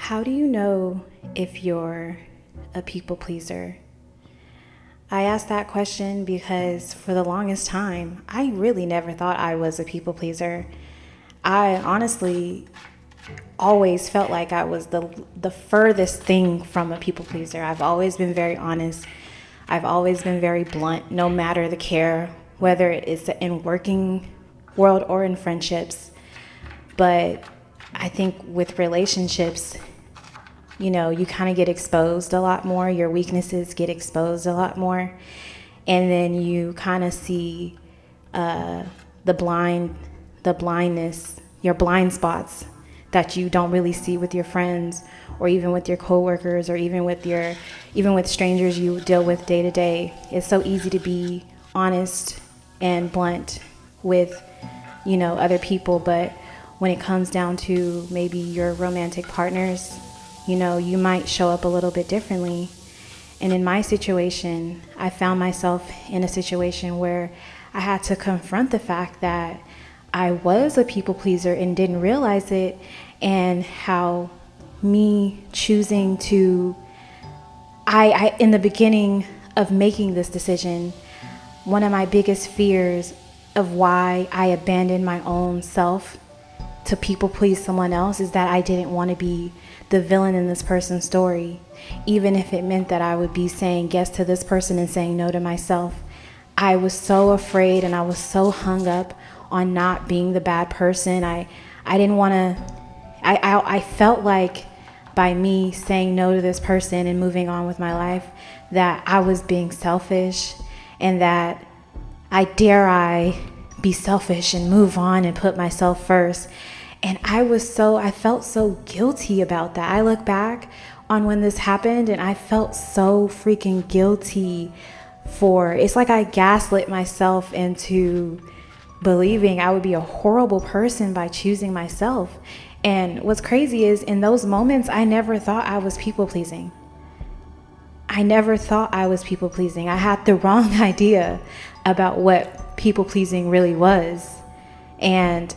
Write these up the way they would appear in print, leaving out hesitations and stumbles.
How do you know if you're a people pleaser? I asked that question because for the longest time, I really never thought I was a people pleaser. I honestly always felt like I was the furthest thing from a people pleaser. I've always been very honest. I've always been very blunt, no matter the care, whether it's in working world or in friendships. But I think with relationships, you kind of get exposed a lot more. Your weaknesses get exposed a lot more. And then you kind of see the blindness, your blind spots that you don't really see with your friends or even with your coworkers or even with strangers you deal with day to day. It's so easy to be honest and blunt with, other people, but when it comes down to maybe your romantic partners, you might show up a little bit differently. And in my situation, I found myself in a situation where I had to confront the fact that I was a people pleaser and didn't realize it, and how me choosing to, I in the beginning of making this decision, one of my biggest fears of why I abandoned my own self to people please someone else is that I didn't want to be the villain in this person's story, even if it meant that I would be saying yes to this person and saying no to myself. I was so afraid and I was so hung up on not being the bad person. I didn't want to, I felt like by me saying no to this person and moving on with my life, that I was being selfish, and that I be selfish and move on and put myself first. And I felt so guilty about that. I look back on when this happened and I felt so freaking guilty it's like I gaslit myself into believing I would be a horrible person by choosing myself. And what's crazy is in those moments, I never thought I was people pleasing. I had the wrong idea about what people pleasing really was. And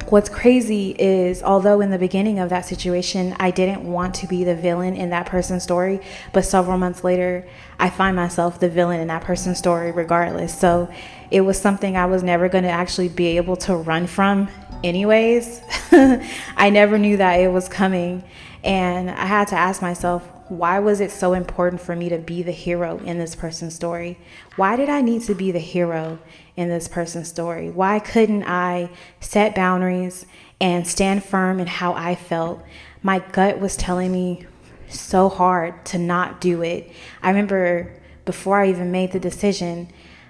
what's crazy is, although in the beginning of that situation, I didn't want to be the villain in that person's story, but several months later, I find myself the villain in that person's story regardless. So it was something I was never going to actually be able to run from anyways. I never knew that it was coming. And I had to ask myself, why was it so important for me to be the hero in this person's story? Why did I need to be the hero in this person's story? Why couldn't I set boundaries and stand firm in how I felt? My gut was telling me so hard to not do it. I remember before I even made the decision,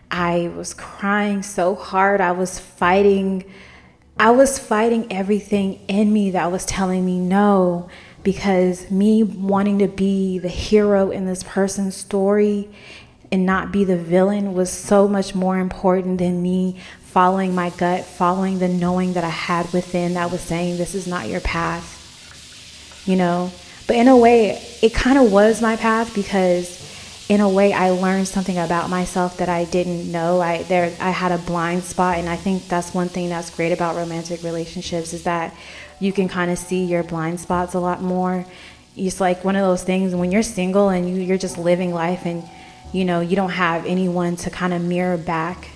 I was crying so hard. I was fighting everything in me that was telling me no, because me wanting to be the hero in this person's story and not be the villain was so much more important than me following my gut, following the knowing that I had within that was saying, this is not your path, But in a way, it kind of was my path, because in a way I learned something about myself that I didn't know. I had a blind spot, and I think that's one thing that's great about romantic relationships is that you can kind of see your blind spots a lot more. It's like one of those things when you're single and you're just living life, and you don't have anyone to kind of mirror back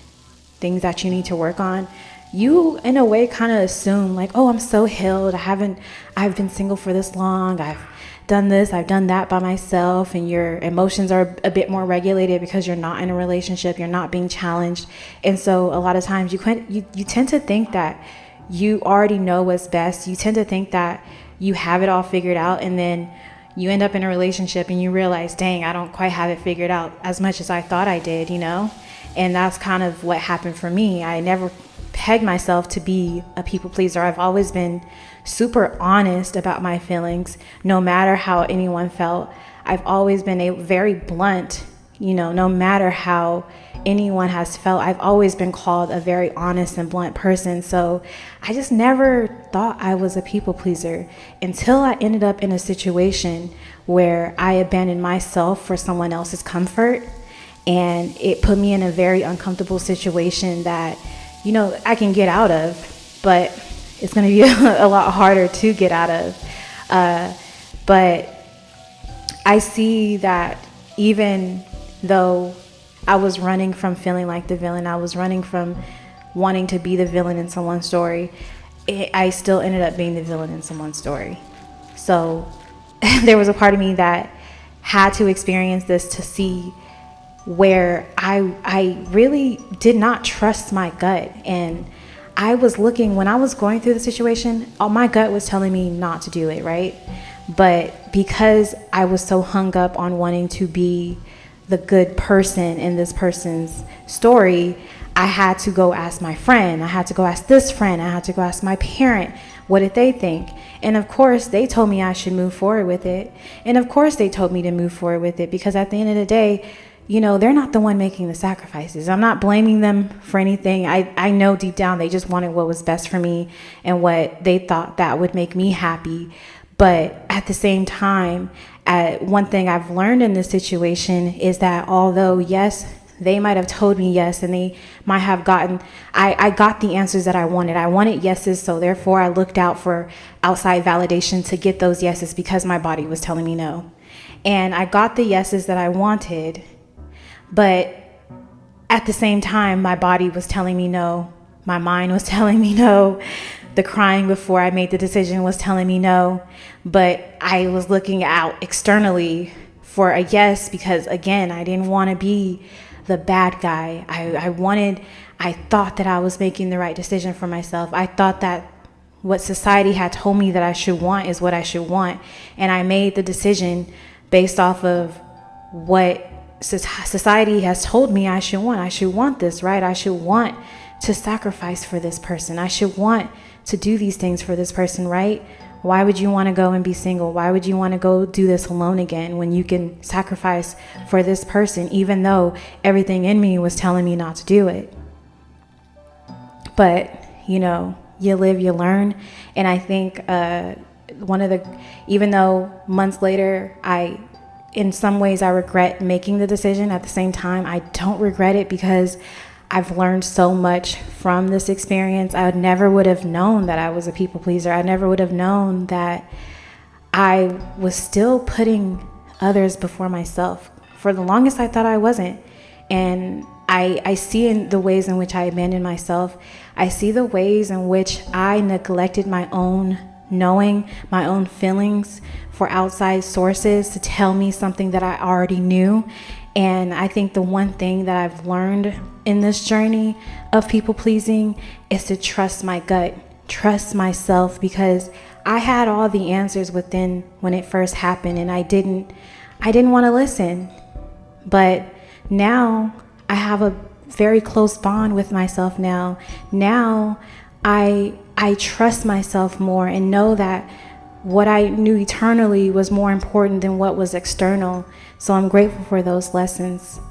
things that you need to work on. You in a way kind of assume like, oh, I'm so healed. I've been single for this long. I've done this, I've done that by myself, and your emotions are a bit more regulated because you're not in a relationship, you're not being challenged. And so a lot of times you tend to think that you already know what's best. You tend to think that you have it all figured out, and then you end up in a relationship and you realize, dang, I don't quite have it figured out as much as I thought I did, And that's kind of what happened for me. I never pegged myself to be a people pleaser. I've always been super honest about my feelings, no matter how anyone felt. I've always been very blunt, no matter how anyone has felt. I've always been called a very honest and blunt person. So I just never thought I was a people pleaser until I ended up in a situation where I abandoned myself for someone else's comfort. And it put me in a very uncomfortable situation that, I can get out of, but it's going to be a lot harder to get out of. But I see that even though I was running from feeling like the villain, I was running from wanting to be the villain in someone's story, I still ended up being the villain in someone's story. So there was a part of me that had to experience this to see where I really did not trust my gut. And I was looking, when I was going through the situation, my gut was telling me not to do it, right? But because I was so hung up on wanting to be the good person in this person's story, I had to go ask my friend. I had to go ask this friend. I had to go ask my parent. What did they think? And of course, they told me I should move forward with it. And of course, they told me to move forward with it because at the end of the day, you know, they're not the one making the sacrifices. I'm not blaming them for anything. I know deep down they just wanted what was best for me and what they thought that would make me happy. But at the same time, one thing I've learned in this situation is that although, yes, they might have told me yes, and they might have gotten, I got the answers that I wanted. I wanted yeses, so therefore I looked out for outside validation to get those yeses because my body was telling me no. And I got the yeses that I wanted, but at the same time, my body was telling me no. My mind was telling me no. The crying before I made the decision was telling me no. But I was looking out externally for a yes because, again, I didn't want to be the bad guy. I thought that I was making the right decision for myself. I thought that what society had told me that I should want is what I should want. And I made the decision based off of what society has told me I should want. I should want this, right? I should want to sacrifice for this person. I should want to do these things for this person, right? Why would you want to go and be single? Why would you want to go do this alone again when you can sacrifice for this person, even though everything in me was telling me not to do it? But, you know, you live, you learn. And I think even though months later, in some ways I regret making the decision, at the same time, I don't regret it because I've learned so much from this experience. I never would have known that I was a people pleaser. I never would have known that I was still putting others before myself. For the longest, I thought I wasn't. And I see in the ways in which I abandoned myself. I see the ways in which I neglected my own knowing, my own feelings for outside sources to tell me something that I already knew. And I think the one thing that I've learned in this journey of people pleasing is to trust my gut, trust myself, because I had all the answers within when it first happened, and I didn't want to listen. But now I have a very close bond with myself now. Now I trust myself more and know that what I knew eternally was more important than what was external. So I'm grateful for those lessons.